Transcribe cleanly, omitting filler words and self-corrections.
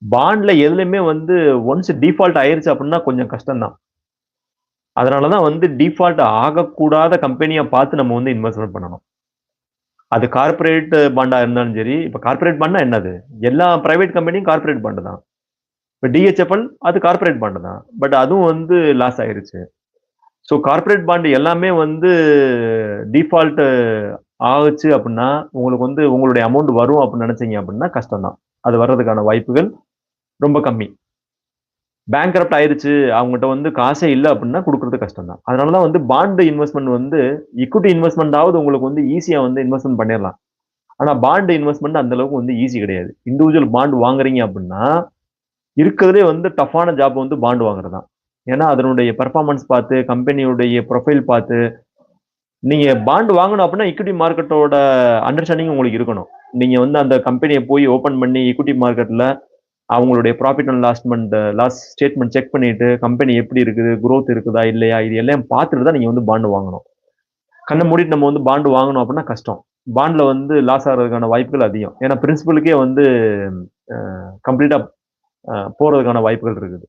பாண்ட்ல எதுலயுமே வந்து once default ஆயிருச்சு அப்டின்னா கொஞ்சம் கஷ்டம் தான். அதனால தான் வந்து டிஃபால்ட் ஆகக்கூடாத கம்பெனியா பார்த்து நம்ம வந்து இன்வெஸ்ட்மென்ட் பண்ணணும். அது கார்ப்பரேட் பாண்டா இருந்தாலும் சரி, இப்ப கார்ப்பரேட் பாண்ட்னா என்னது? எல்லா பிரைவேட் கம்பெனியும் கார்ப்பரேட் பாண்ட் தான். இப்ப DHFL அது கார்ப்பரேட் பாண்ட் தான். பட் அதுவும் வந்து லாஸ் ஆயிருச்சு. ஸோ கார்ப்பரேட் பாண்ட் எல்லாமே வந்து டிஃபால்ட் ஆகுச்சு அப்டின்னா, உங்களுக்கு வந்து உங்களுடைய அமௌண்ட் வரும் அப்டின்னு நெனச்சீங்க அப்டின்னா கஷ்டம் தான். அது வர்றதுக்கான வாய்ப்புகள் ரொம்ப கம்மி. பேங்க்ரப்ட் ஆயிருச்சு, அவங்கட்ட வந்து காசே இல்ல அப்டின்னா குடுக்குறது கஷ்டம் தான். அதனால தான் வந்து பாண்ட் இன்வெஸ்ட்மென்ட் வந்து ஈக்விட்டி இன்வெஸ்ட்மென்ட்டாவது உங்களுக்கு வந்து ஈஸியா வந்து இன்வெஸ்ட்மென்ட் பண்ணிறலாம். ஆனா பாண்ட் இன்வெஸ்ட்மென்ட் அந்த அளவுக்கு வந்து ஈஸி கிடையாது. இண்டிவிஜுவல் பாண்ட் வாங்குறீங்க அப்டின்னா, இருக்கிறதுலே வந்து டஃப்பான ஜாப் வந்து பாண்ட் வாங்குறது தான். ஏன்னா, அதனுடைய பெர்ஃபார்மன்ஸ் பார்த்து, கம்பெனியுடைய ப்ரொஃபைல் பார்த்து, நீங்க பாண்ட் வாங்கணும் அப்டின்னா, ஈக்விட்டி மார்க்கெட்டோட அண்டர்ஸ்டாண்டிங் உங்களுக்கு இருக்கணும். நீங்க வந்து அந்த கம்பெனிய போய் ஓப்பன் பண்ணி ஈக்விட்டி மார்க்கெட்ல அவங்களுடைய profit and loss statement check பண்ணிட்டு, கம்பெனி எப்படி இருக்குது? குரோத் இருக்குதா? இல்லையா? இது எல்லாம் பார்த்துட்டு தான் நீங்க வந்து பாண்ட் வாங்கணும். கண்ண மூடிட்டு நம்ம வந்து பாண்ட் வாங்கணும் அப்டின்னா கஷ்டம். பாண்ட்ல வந்து லாஸ் ஆகுறதுக்கான வாய்ப்புகள் அதிகம். ஏன்னா பிரின்சிபலுக்கே வந்து கம்ப்ளீட்டா போறதுக்கான வாய்ப்புகள் இருக்குது.